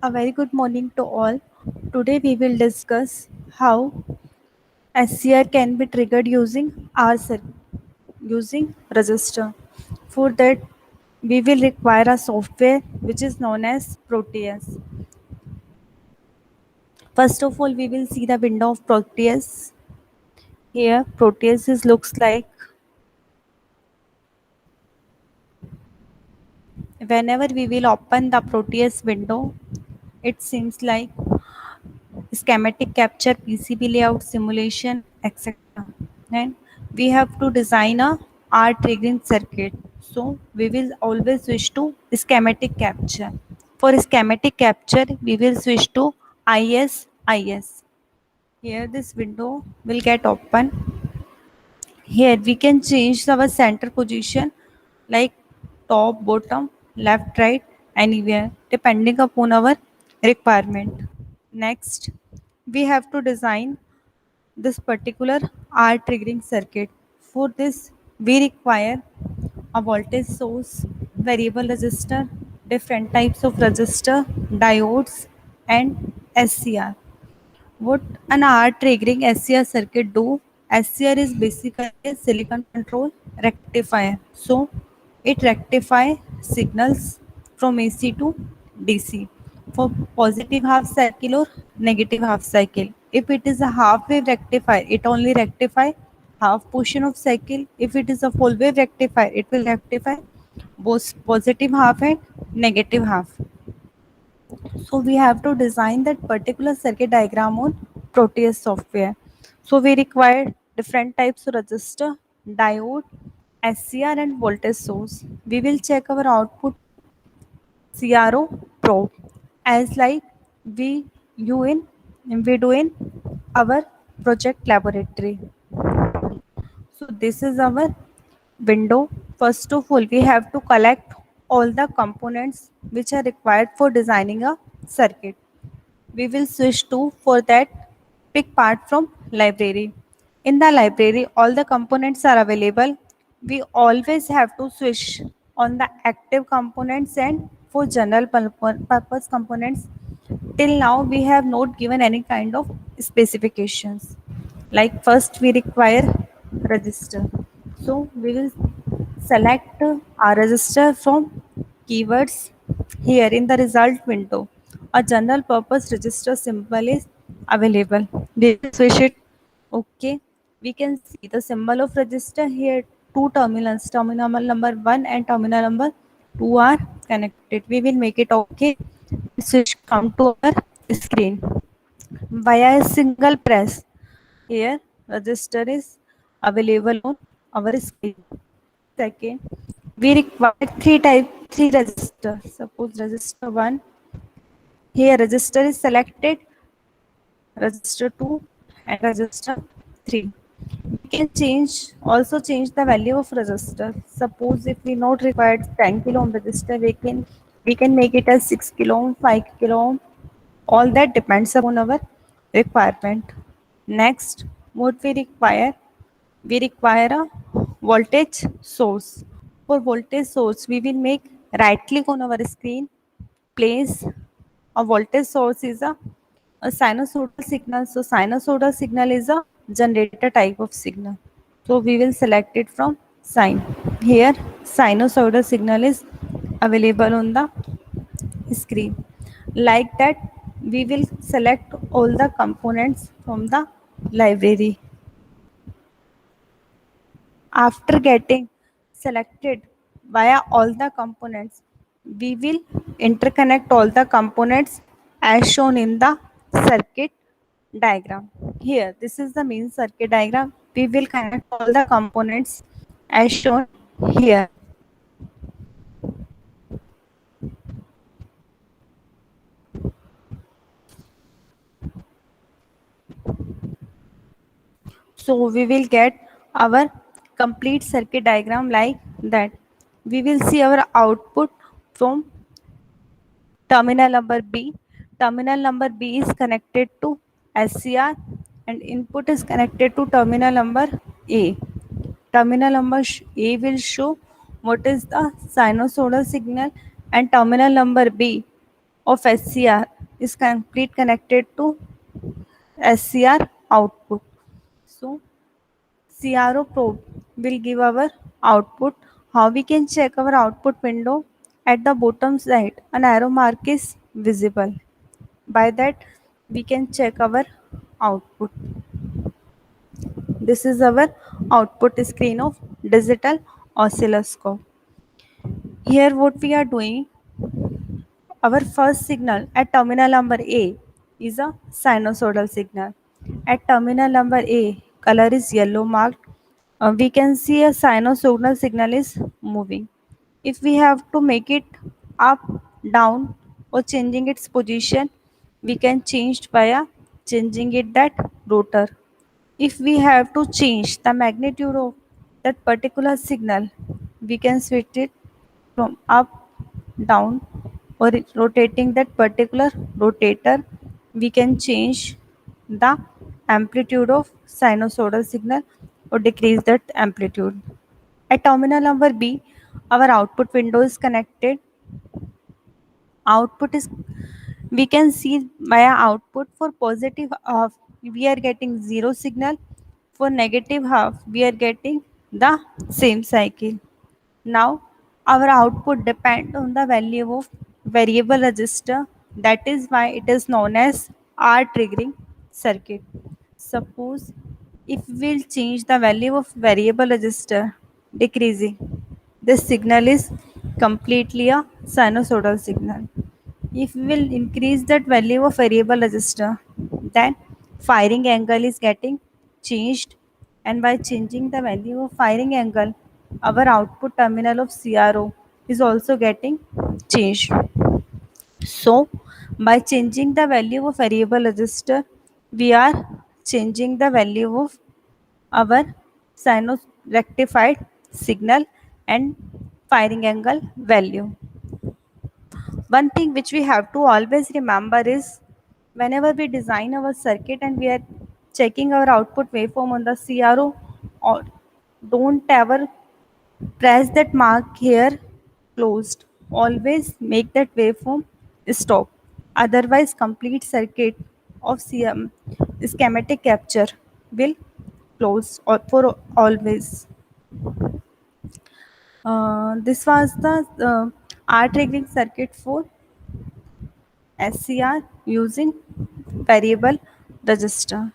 A very good morning to all. Today we will discuss how SCR can be triggered using R circuit using register. For that, we will require a software which is known as Proteus. First of all, we will see the window of Proteus. Here, looks like whenever we will open the Proteus window, it seems like schematic capture, PCB layout simulation, etc. And we have to design a R triggering circuit. So we will always switch to schematic capture. For schematic capture, we will switch to IS. Here this window will get open. Here we can change our center position like top, bottom, left, right, anywhere depending upon our requirement. Next, we have to design this particular R triggering circuit. For this, we require a voltage source, variable resistor, different types of resistor, diodes, and SCR. What an R triggering SCR circuit do? SCR is basically a silicon control rectifier. So it rectify signals from AC to DC for positive half cycle or negative half cycle. If it is a half wave rectifier, it only rectify half portion of cycle. If it is a full wave rectifier, it will rectify both positive half and negative half. So we have to design that particular circuit diagram on Proteus software. So we require different types of resistor, diode, SCR and voltage source. We will check our output CRO probe as like we you in we do in our project laboratory. So this is our window. First of all, we have to collect all the components which are required for designing a circuit. We will switch to for that pick part from library. In the library, all the components are available. We always have to switch on the active components and for general purpose components. Till now, we have not given any kind of specifications. Like first, we require register. So we will select our register from keywords here in the result window. A general purpose register symbol is available. We will switch it. Okay. We can see the symbol of register here. Two terminals, terminal number 1 and terminal number 2 are connected. We will make it okay. Switch come to our screen via a single press. Here, register is available on our screen. Second, we require three registers. Suppose register 1. Here, register is selected, register 2, and register 3. We can change the value of register. Suppose if we not required 10 kilo ohm register, we can make it as 6 kilo ohm, 5 kilo ohm. All that depends upon our requirement. Next, what we require a voltage source. For voltage source, we will make right click on our screen, place a voltage source is a sinusoidal signal. So sinusoidal signal is a generator type of signal. So we will select it from sine. Here sinusoidal signal is available on the screen. Like that, we will select all the components from the library. After getting selected via all the components, we will interconnect all the components as shown in the circuit diagram. Here, this is the main circuit diagram. We will connect all the components as shown here. So we will get our complete circuit diagram like that. We will see our output from terminal number B. Terminal number B is connected to SCR and input is connected to terminal number A. Terminal number A will show what is the sinusoidal signal, and terminal number B of SCR is complete connected to SCR output. So CRO probe will give our output. How we can check our output window? At the bottom side, an arrow mark is visible. By that, we can check our output. This is our output screen of digital oscilloscope. Here what we are doing, our first signal at terminal number A is a sinusoidal signal. At terminal number A, color is yellow marked. We can see a sinusoidal signal is moving. If we have to make it up, down or changing its position, we can change via changing it that rotor. If we have to change the magnitude of that particular signal, we can switch it from up, down, or rotating that particular rotator. We can change the amplitude of sinusoidal signal or decrease that amplitude. At terminal number B, our output window is connected. Output is, we can see via output for positive half we are getting zero signal, for negative half we are getting the same cycle. Now our output depend on the value of variable resistor, that is why it is known as R triggering circuit. Suppose if we'll change the value of variable resistor decreasing, this signal is completely a sinusoidal signal. If we will increase that value of variable resistor, then firing angle is getting changed, and by changing the value of firing angle, our output terminal of CRO is also getting changed. So by changing the value of variable resistor, we are changing the value of our sinus rectified signal and firing angle value. One thing which we have to always remember is whenever we design our circuit and we are checking our output waveform on the CRO, or don't ever press that mark here closed. Always make that waveform stop. Otherwise, complete circuit of schematic capture will close or for always. This was the R triggering circuit for SCR using variable resistor.